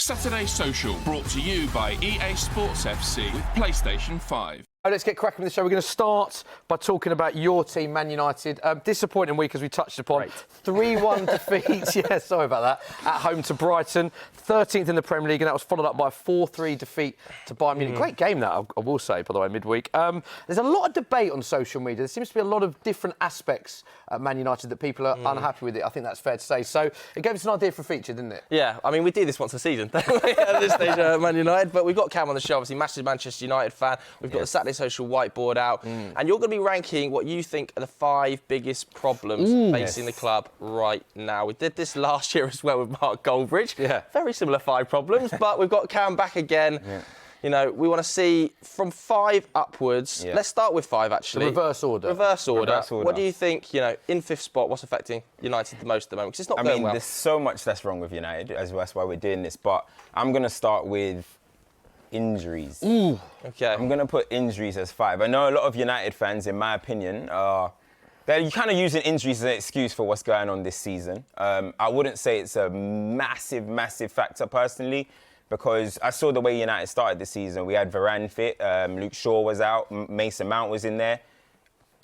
Saturday Social, brought to you by EA Sports FC with PlayStation 5. Let's get cracking with the show. We're going to start by talking about your team, Man United. Disappointing week, as we touched upon. 3-1 defeat, yeah, sorry about that, at home to Brighton. 13th in the Premier League, and that was followed up by a 4-3 defeat to Bayern Munich. Great game, that, I will say, by the way, midweek. There's a lot of debate on social media. There seems to be a lot of different aspects at Man United that people are unhappy with it. I think that's fair to say. So it gave us an idea for a feature, didn't it? Yeah, I mean, we do this once a season at this stage, Man United. But we've got Cam on the show, obviously, massive Manchester United fan. We've got the Saturday Social whiteboard out. And you're going to be ranking what you think are the 5 biggest problems facing the club right now. We did this last year as well with Mark Goldbridge. Yeah. Very similar 5 problems, but we've got Cam back again. Yeah. You know, we want to see from 5 upwards. Yeah. Let's start with 5, actually. The reverse order. Reverse order. What do you think, you know, in 5th spot, what's affecting United the most at the moment? Because it's not going well. There's so much that's wrong with United, that's why we're doing this. But I'm going to start with injuries. Ooh. Okay. I'm going to put injuries as 5. I know a lot of United fans, in my opinion, they're kind of using injuries as an excuse for what's going on this season. I wouldn't say it's a massive, massive factor personally, because I saw the way United started this season. We had Varane fit, Luke Shaw was out, Mason Mount was in there.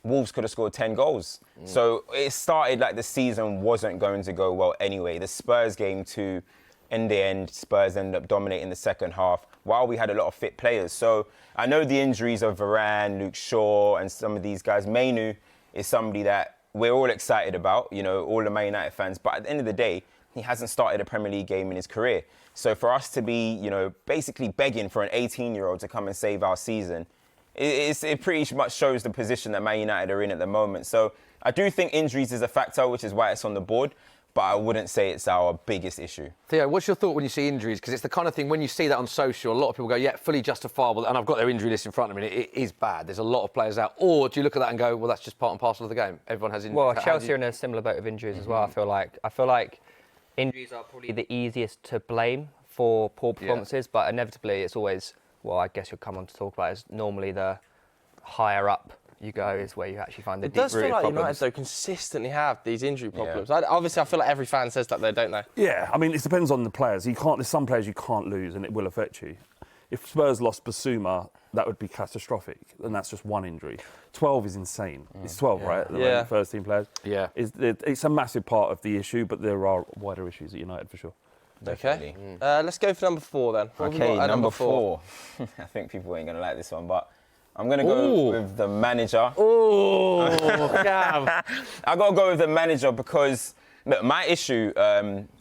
Wolves could have scored 10 goals. So it started like the season wasn't going to go well anyway. The Spurs game too, in the end, Spurs ended up dominating the second half while we had a lot of fit players. So I know the injuries of Varane, Luke Shaw and some of these guys. Mainu is somebody that we're all excited about, you know, all the Man United fans. But at the end of the day, he hasn't started a Premier League game in his career. So for us to be, you know, basically begging for an 18-year-old to come and save our season, it pretty much shows the position that Man United are in at the moment. So I do think injuries is a factor, which is why it's on the board. But I wouldn't say it's our biggest issue. Theo, what's your thought when you see injuries? Because it's the kind of thing, when you see that on social, a lot of people go, yeah, fully justifiable, and I've got their injury list in front of me, and it is bad. There's a lot of players out. Or do you look at that and go, well, that's just part and parcel of the game? Everyone has injuries. Well, Chelsea are in a similar boat of injuries as well, I feel like injuries are probably the easiest to blame for poor performances, but inevitably it's always, well, I guess you'll come on to talk about, is normally the higher up you go is where you actually find the deep-rooted problems. It does feel like United, though, consistently have these injury problems. Yeah. Obviously, I feel like every fan says that, though, don't they? Yeah, I mean, it depends on the players. There's some players you can't lose, and it will affect you. If Spurs lost Basuma, that would be catastrophic, and that's just one injury. 12 is insane. It's 12, right? The first-team players. Yeah. It's a massive part of the issue, but there are wider issues at United, for sure. Okay. Let's go for number 4, then. Okay, number 4. I think people ain't going to like this one, but I'm going to go with the manager. Oh, damn. I got to go with the manager because, look, my issue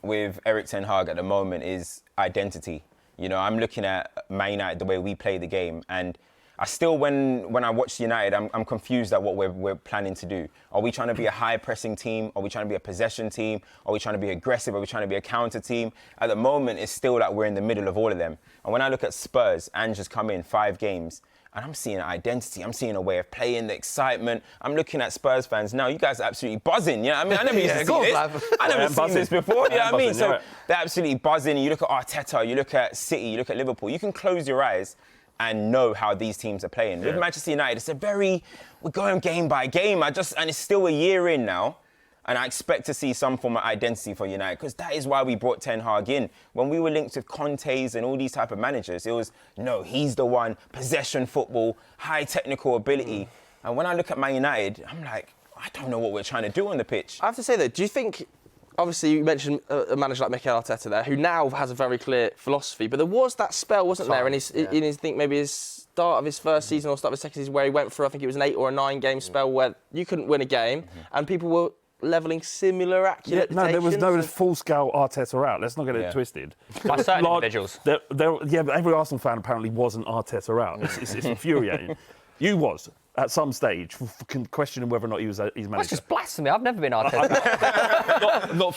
with Erik ten Hag at the moment is identity. You know, I'm looking at Man United, the way we play the game, and I still, when I watch United, I'm confused at what we're planning to do. Are we trying to be a high-pressing team? Are we trying to be a possession team? Are we trying to be aggressive? Are we trying to be a counter team? At the moment, it's still like we're in the middle of all of them. And when I look at Spurs, Ange has come in 5 games, and I'm seeing an identity. I'm seeing a way of playing, the excitement. I'm looking at Spurs fans now. You guys are absolutely buzzing. You know what I mean? I never used to see this. I never seen this before. You know what I mean? So they're absolutely buzzing. You look at Arteta, you look at City, you look at Liverpool. You can close your eyes and know how these teams are playing. With Manchester United, we're going game by game. And it's still a year in now. And I expect to see some form of identity for United, because that is why we brought Ten Hag in. When we were linked with Contes and all these type of managers, it was, no, he's the one, possession football, high technical ability. And when I look at Man United, I'm like, I don't know what we're trying to do on the pitch. I have to say, though, do you think, obviously you mentioned a manager like Mikel Arteta there, who now has a very clear philosophy, but there was that spell, wasn't there, in his start of his first season or start of his second season, where he went for, I think it was an 8 or a 9 game spell where you couldn't win a game, and people were levelling similar accusations. No, there was no full-scale Arteta out. Let's not get it twisted. By certain individuals. But every Arsenal fan apparently wasn't Arteta out. It's infuriating. You was, at some stage, questioning whether or not he was his manager. That's just blasphemy. I've never been Arteta.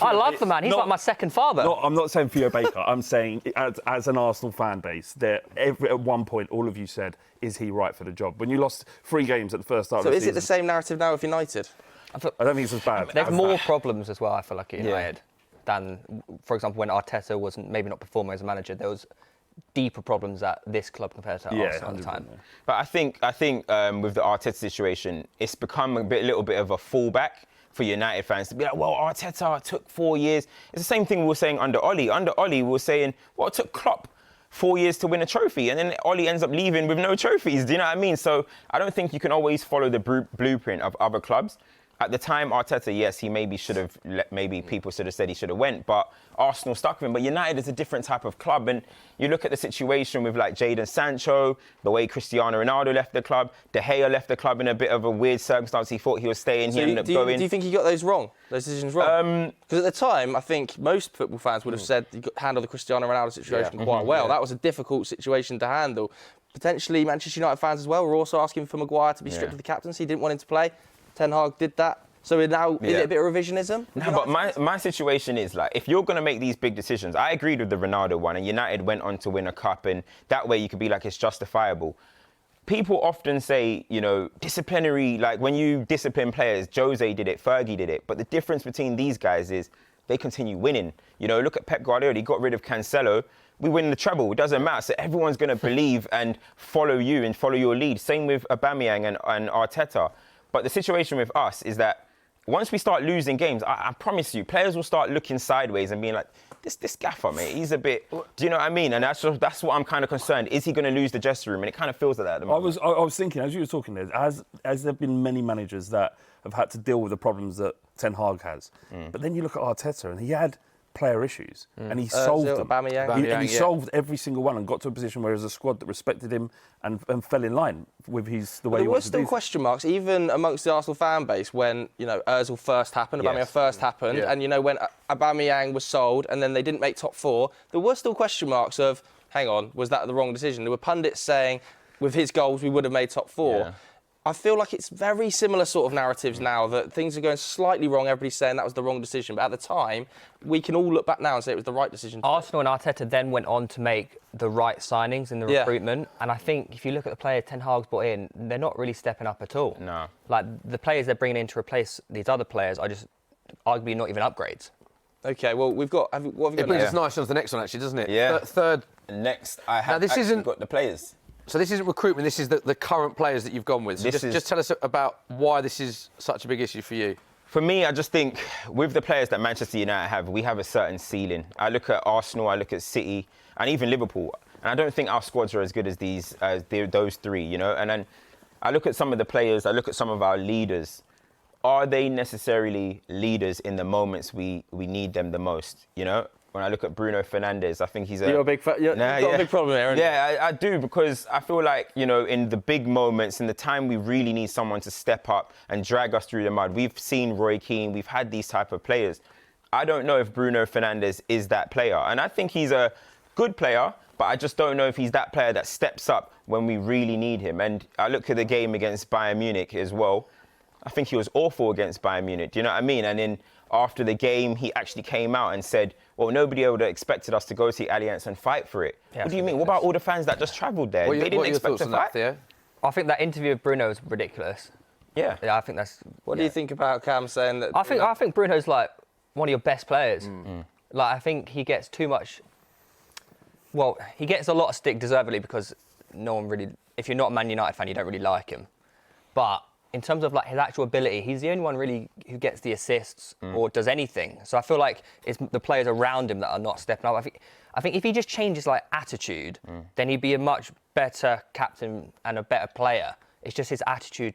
I love the man. He's like my second father. I'm not saying Theo Baker. I'm saying, as an Arsenal fan base, at one point, all of you said, is he right for the job? When you lost 3 games at the first start of the season. So is it the same narrative now with United? I don't think it's as bad. There's more problems as well, I feel like, at United than, for example, when Arteta wasn't maybe not performing as a manager. There was deeper problems at this club compared to Arsenal at the time. Yeah. But I think with the Arteta situation, it's become a little bit of a fallback for United fans to be like, well, Arteta took 4 years. It's the same thing we were saying under Oli. Under Oli, we were saying, well, it took Klopp 4 years to win a trophy, and then Oli ends up leaving with no trophies. Do you know what I mean? So I don't think you can always follow the blueprint of other clubs. At the time, Arteta, yes, he maybe should have, maybe people should have said he should have went, but Arsenal stuck with him. But United is a different type of club, and you look at the situation with like Jadon Sancho, the way Cristiano Ronaldo left the club, De Gea left the club in a bit of a weird circumstance. He thought he was staying, he ended up going. Do you think he got those decisions wrong? Because at the time, I think most football fans would have said you handled the Cristiano Ronaldo situation quite well. That was a difficult situation to handle. Potentially, Manchester United fans as well were also asking for Maguire to be stripped of the captaincy. He didn't want him to play. Ten Hag did that. So is it a bit of revisionism? No, but my situation is like, if you're going to make these big decisions, I agreed with the Ronaldo one, and United went on to win a cup, and that way you could be like, it's justifiable. People often say, you know, disciplinary, like when you discipline players, Jose did it, Fergie did it, but the difference between these guys is they continue winning. You know, look at Pep Guardiola, he got rid of Cancelo, we win the treble, it doesn't matter. So everyone's going to believe and follow you and follow your lead. Same with Aubameyang and Arteta. But the situation with us is that once we start losing games, I promise you, players will start looking sideways and being like, this gaffer, mate, he's a bit... Do you know what I mean? And that's what I'm kind of concerned. Is he going to lose the dressing room? And it kind of feels like that at the moment. I was thinking, as you were talking there, has there been many managers that have had to deal with the problems that Ten Hag has? But then you look at Arteta, and he had player issues, and he solved them. He solved every single one and got to a position where there was a squad that respected him and fell in line with the way he wanted to do. There were still question marks, even amongst the Arsenal fan base, when, you know, Ozil first happened, Aubameyang first happened, and, you know, when Aubameyang was sold and then they didn't make top four, there were still question marks of, hang on, was that the wrong decision? There were pundits saying, with his goals, we would have made top four. Yeah. I feel like it's very similar sort of narratives now, that things are going slightly wrong. Everybody's saying that was the wrong decision. But at the time, we can all look back now and say it was the right decision. Arsenal and Arteta then went on to make the right signings in the recruitment. And I think if you look at the players Ten Hag's brought in, they're not really stepping up at all. No. Like, the players they're bringing in to replace these other players are just arguably not even upgrades. OK, well, what have we got It brings us nicely on to the next one, actually, doesn't it? Yeah. Third. Next, I have got the players. So this isn't recruitment, this is the current players that you've gone with. So just tell us about why this is such a big issue for you. For me, I just think with the players that Manchester United have, we have a certain ceiling. I look at Arsenal, I look at City, and even Liverpool, and I don't think our squads are as good as those three, you know? And then I look at some of the players, I look at some of our leaders. Are they necessarily leaders in the moments we need them the most, you know? When I look at Bruno Fernandes, I think he's a... You're a big fan. You've got a big problem here, haven't you? Yeah, I do, because I feel like, you know, in the big moments, in the time we really need someone to step up and drag us through the mud. We've seen Roy Keane, we've had these type of players. I don't know if Bruno Fernandes is that player. And I think he's a good player, but I just don't know if he's that player that steps up when we really need him. And I look at the game against Bayern Munich as well. I think he was awful against Bayern Munich. Do you know what I mean? And then after the game, he actually came out and said, well, nobody would have expected us to go to Allianz and fight for it. Yeah, what do you mean? What about all the fans that just travelled there? They didn't expect to fight. Theo? I think that interview with Bruno is ridiculous. Yeah. I think that's... What do you think about Cam saying that... I think Bruno's, like, one of your best players. Like, I think he gets too much... Well, he gets a lot of stick deservedly because no one really... If you're not a Man United fan, you don't really like him. But in terms of, like, his actual ability, he's the only one really who gets the assists or does anything. So I feel like it's the players around him that are not stepping up. I think if he just changes, like, attitude, then he'd be a much better captain and a better player. It's just his attitude.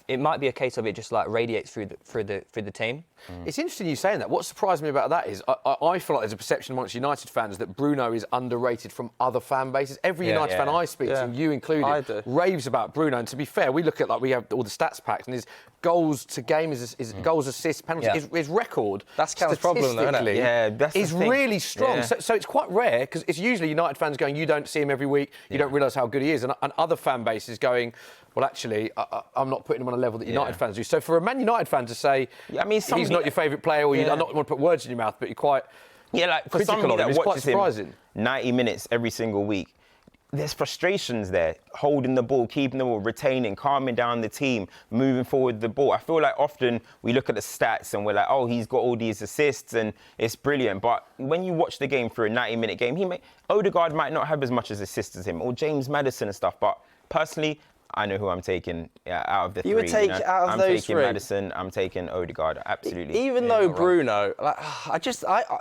It might be a case of it just like radiates through the team. It's interesting you saying that. What surprised me about that is I feel like there's a perception amongst United fans that Bruno is underrated from other fan bases. Every United fan I speak to, you included, raves about Bruno. And to be fair, we look at we have all the stats packs, and his goals to game is goals, assists, penalties. His record. That's Cam's problem, though, isn't it? Yeah, that's is really strong. Yeah. So it's quite rare because it's usually United fans going, you don't see him every week, you don't realise how good he is, and other fan bases going, well, actually, I'm not putting him on a level that United fans do. So for a Man United fan to say, he's not your favourite player, or I don't want to put words in your mouth, but you're quite for somebody that watches him 90 minutes every single week, there's frustrations there, holding the ball, keeping the ball, retaining, calming down the team, moving forward the ball. I feel like often we look at the stats and we're like, oh, he's got all these assists and it's brilliant. But when you watch the game for a 90-minute game, Odegaard might not have as much as assists as him, or James Maddison and stuff. But personally, I know who I'm taking out of the three. You would take out of those three? three? I'm taking Maddison. I'm taking Odegaard. Absolutely. Even though Bruno, like,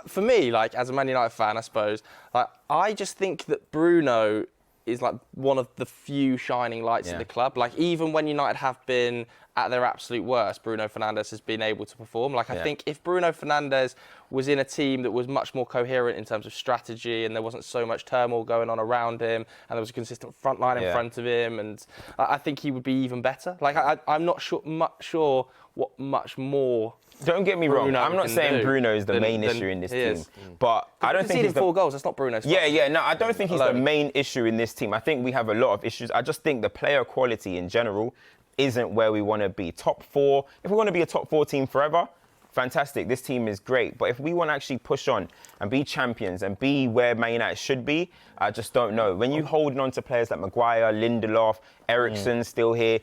for me, like as a Man United fan, I suppose, like I just think that Bruno is like one of the few shining lights in the club. Like even when United have been at their absolute worst, Bruno Fernandes has been able to perform. Like I think if Bruno Fernandes was in a team that was much more coherent in terms of strategy and there wasn't so much turmoil going on around him and there was a consistent front line in front of him, and I think he would be even better. Like I'm not sure what much more. Don't get me wrong. Bruno I'm not saying Bruno is the main issue in this team, but I don't think he's 4 goals. That's not Bruno's fault. No, I don't think he's the main issue in this team. I think we have a lot of issues. I just think the player quality in general isn't where we want to be. Top 4. If we want to be a top 4 team forever, fantastic. This team is great. But if we want to actually push on and be champions and be where Man United should be, I just don't know. When you're holding on to players like Maguire, Lindelof, Eriksen still here,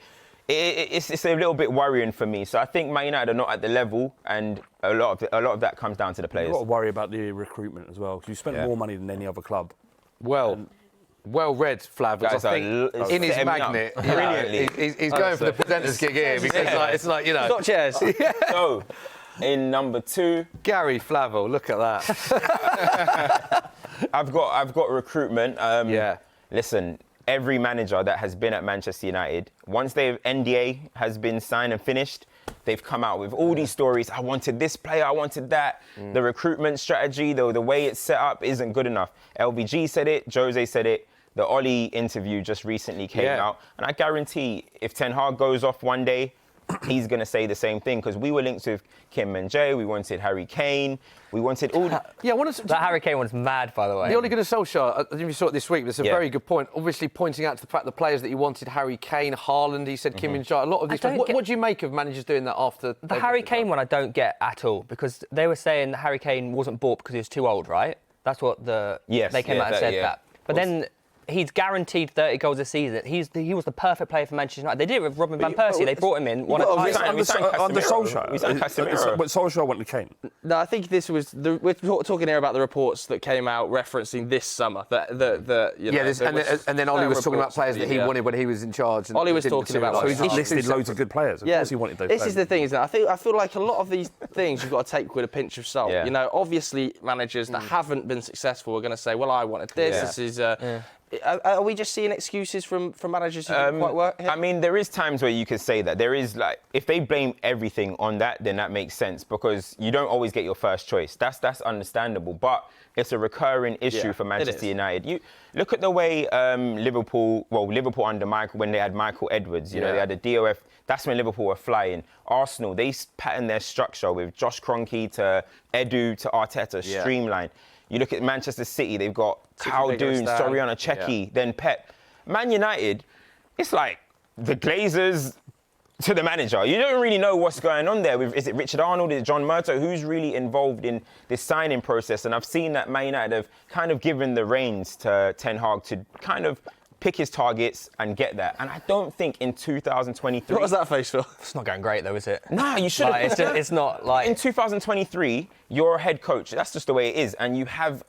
it's a little bit worrying for me. So I think Man United are not at the level, and a lot of that comes down to the players. You've got to worry about the recruitment as well, because you spent more money than any other club. Well read, Flav. I think in his magnet, he's going for the presenter's gig here because it's like you know. Stop chairs. So, in number 2, Gary Flavel. Look at that. I've got recruitment. Listen, every manager that has been at Manchester United, once their NDA has been signed and finished, they've come out with all these stories. I wanted this player, I wanted that. The recruitment strategy, the way it's set up isn't good enough. LVG said it, Jose said it. The Oli interview just recently came out. And I guarantee if Ten Hag goes off one day, he's going to say the same thing, because we were linked with Kim Min-jae, we wanted Harry Kane, we wanted all... That Harry Kane one's mad, by the way. The Ole Gunnar Solskjaer, I think you saw it this week, but it's a very good point. Obviously pointing out to the fact the players that he wanted, Harry Kane, Haaland, he said Kim Min-jae, a lot of these... What do you make of managers doing that after... The Harry Kane one I don't get at all, because they were saying that Harry Kane wasn't bought because he was too old, right? That's what they came out and said that. But then... He's guaranteed 30 goals a season. He was the perfect player for Manchester United. They did it with Robin Van Persie. They brought him in. Under Solskjaer. But Solskjaer wanted Kane. No, I think this was... we're talking here about the reports that came out referencing this summer. And then Ollie was talking about players that he wanted when he was in charge. Ollie was talking about... So he just listed loads of good players. Of course he wanted those players. This is the thing, isn't it? I feel like a lot of these things you've got to take with a pinch of salt. You know, obviously managers that haven't been successful are going to say, well, I wanted this. This is... Are we just seeing excuses from managers who didn't quite work here? I mean, there is times where you could say that. There is, like, if they blame everything on that, then that makes sense, because you don't always get your first choice. That's understandable, but it's a recurring issue for Manchester United. You look at the way Liverpool under Michael, when they had Michael Edwards, you know, they had a DOF. That's when Liverpool were flying. Arsenal, they patterned their structure with Josh Kroenke to Edu to Arteta, streamlined. You look at Manchester City, they've got Khaldoon, Soriano Cheki, then Pep. Man United, it's like the Glazers to the manager. You don't really know what's going on there. Is it Richard Arnold? Is it John Murtough? Who's really involved in this signing process? And I've seen that Man United have kind of given the reins to Ten Hag to kind of pick his targets and get that. And I don't think in 2023... What was that face for? It's not going great, though, is it? No, you should have... It's not like... In 2023, you're a head coach. That's just the way it is. And you have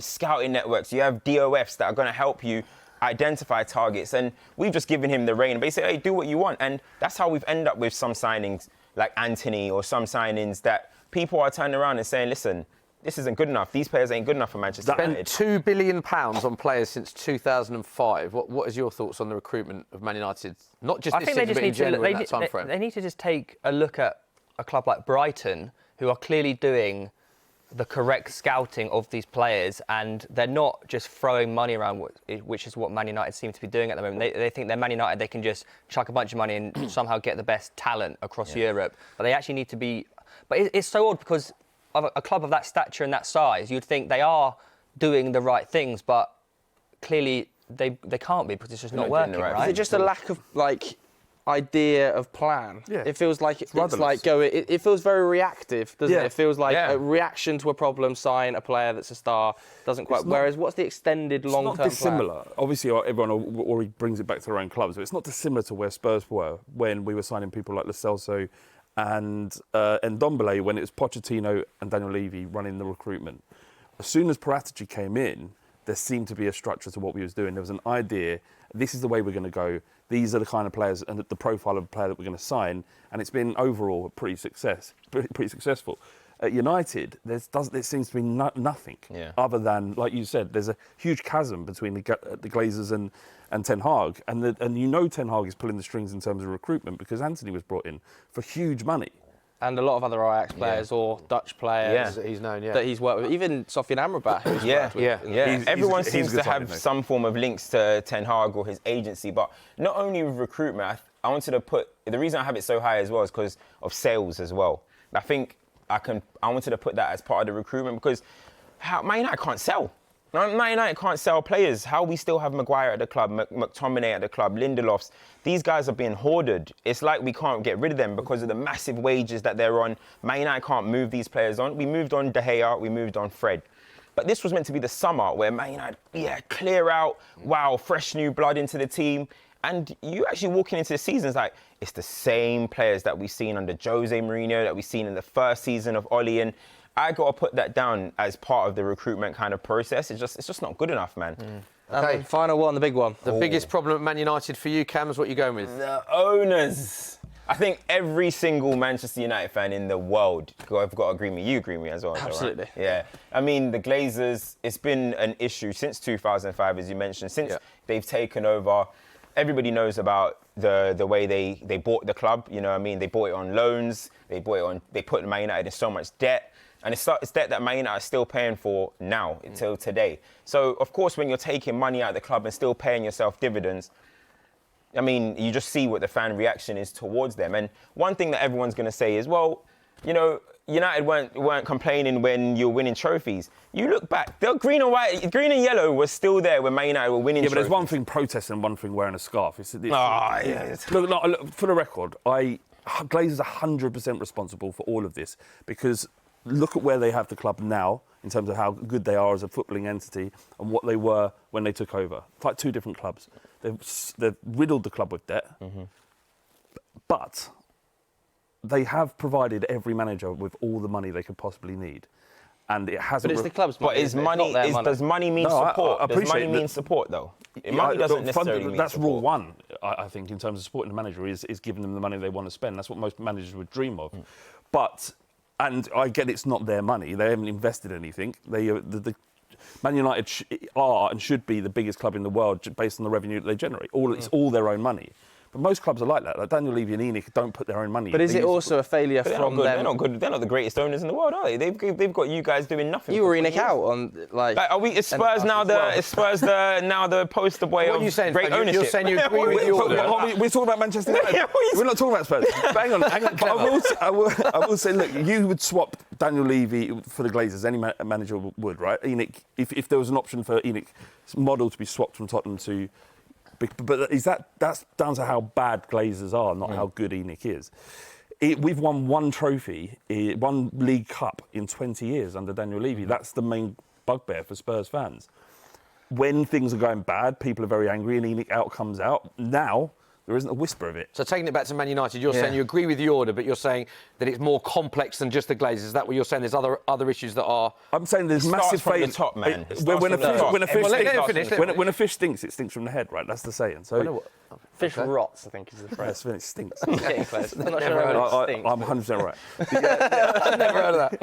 scouting networks. You have DOFs that are going to help you identify targets. And we've just given him the rein. Basically, hey, do what you want. And that's how we've ended up with some signings like Anthony, or some signings that people are turning around and saying, listen, this isn't good enough. These players ain't good enough for Manchester United. Spent £2 billion on players since 2005. What is your thoughts on the recruitment of Man United? Not just this season, but in general in that time frame. They need to just take a look at a club like Brighton, who are clearly doing the correct scouting of these players, and they're not just throwing money around, which is what Man United seem to be doing at the moment. They think they're Man United, they can just chuck a bunch of money and somehow get the best talent across Europe. But they actually need to be... But it's so odd, because of a club of that stature and that size, you'd think they are doing the right things, but clearly they can't be, because it's just not working, right? Is it just a lack of, like, idea of plan? Yeah. It feels like it feels very reactive, doesn't it? It feels like a reaction to a problem, sign a player that's a star, doesn't quite... Whereas what's the extended long-term plan? It's not dissimilar. Obviously, everyone already brings it back to their own clubs, but it's not dissimilar to where Spurs were when we were signing people like Lo Celso and Ndombele, when it was Pochettino and Daniel Levy running the recruitment. As soon as Paratici came in, there seemed to be a structure to what we was doing. There was an idea. This is the way we're going to go. These are the kind of players and the profile of the player that we're going to sign. And it's been overall pretty successful. At United, there seems to be nothing other than, like you said, there's a huge chasm between the Glazers and Ten Hag. And you know Ten Hag is pulling the strings in terms of recruitment because Anthony was brought in for huge money. And a lot of other Ajax players or Dutch players he's known, that he's worked with. Even Sofian Amrabat, who's worked with. Everyone seems to have some form of links to Ten Hag or his agency. But not only with recruitment, I wanted to put... The reason I have it so high as well is because of sales as well. I think I wanted to put that as part of the recruitment because Man United can't sell. Man United can't sell players. How we still have Maguire at the club, McTominay at the club, Lindelofs. These guys are being hoarded. It's like we can't get rid of them because of the massive wages that they're on. Man United can't move these players on. We moved on De Gea, we moved on Fred. But this was meant to be the summer where Man United, clear out, wow, fresh new blood into the team. And you actually walking into the season, it's the same players that we've seen under Jose Mourinho, that we've seen in the first season of Oli. And I got to put that down as part of the recruitment kind of process. It's just not good enough, man. Okay, final one, the big one. The biggest problem at Man United for you, Cams, what are you going with? The owners. I think every single Manchester United fan in the world, I've got to agree with you. You agree with me as well. Absolutely. Right? Yeah. I mean, the Glazers, it's been an issue since 2005, as you mentioned, since they've taken over. Everybody knows about the way they bought the club. You know what I mean? They bought it on loans. They put Man United in so much debt. And it's debt that Man United are still paying for now, until today. So, of course, when you're taking money out of the club and still paying yourself dividends, I mean, you just see what the fan reaction is towards them. And one thing that everyone's going to say is, well, you know, United weren't complaining when you're winning trophies. You look back, the green and yellow was still there when Man United were winning trophies. Yeah, but there's one thing protesting and one thing wearing a scarf. Look, for the record, Glazers are 100% responsible for all of this because look at where they have the club now in terms of how good they are as a footballing entity and what they were when they took over. It's like two different clubs. They've riddled the club with debt, but they have provided every manager with all the money they could possibly need. And it hasn't... But it's the club's money. But does money mean support? Does money mean support, though? Money doesn't necessarily mean that's support. rule one, I think, in terms of supporting the manager, is giving them the money they want to spend. That's what most managers would dream of. But... And I get it's not their money. They haven't invested anything. Man United are and should be the biggest club in the world based on the revenue that they generate. It's all their own money. But most clubs are like that. Like Daniel Levy and ENIC don't put their own money. But is it also a failure from them? They're not good. They're not the greatest owners in the world, are they? They've got you guys doing nothing. You were ENIC out on are we? Is Spurs now the poster boy of great ownership? You're saying you agree with your... We're talking about Manchester United. We're not talking about Spurs. Hang on. I will say, look, you would swap Daniel Levy for the Glazers. Any manager would, right? ENIC, if there was an option for ENIC's model to be swapped from Tottenham to... But that's down to how bad Glazers are, not how good ENIC is. We've won one trophy, one League Cup in 20 years under Daniel Levy. That's the main bugbear for Spurs fans. When things are going bad, people are very angry and ENIC comes out. Now, there isn't a whisper of it. So taking it back to Man United, you're saying you agree with the order, but you're saying that it's more complex than just the Glazers. Is that what you're saying? There's other issues that are... I'm saying there's massive from the top, man. When a fish stinks, it stinks from the head, right? That's the saying. So fish rots, I think is the phrase. That's when it stinks. Getting close. I'm not sure how it stinks. I'm 100% right. I've never heard of that.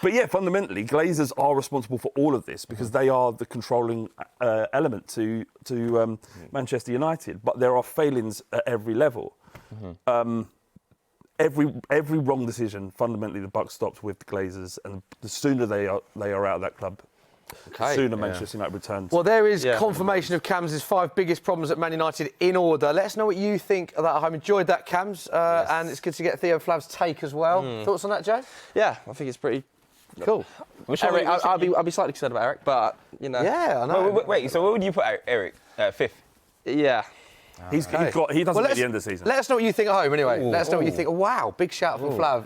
But yeah, fundamentally, Glazers are responsible for all of this because they are the controlling element to Manchester United. But there are failings at every level. Every wrong decision, fundamentally, the buck stops with the Glazers, and the sooner they are out of that club, the sooner Manchester United returns. Well, there is confirmation of Cams' 5 biggest problems at Man United in order. Let us know what you think of that at home. Enjoyed that, Cams, and it's good to get Theo Flav's take as well. Thoughts on that, Joe? Yeah, I think it's pretty cool. Eric, I'll be slightly concerned about Eric, but you know. Yeah, I know. Wait, so where would you put Eric? 5th? Yeah. He doesn't at the end of the season. Let us know what you think at home anyway. Let us know what you think. Wow, big shout from Flav.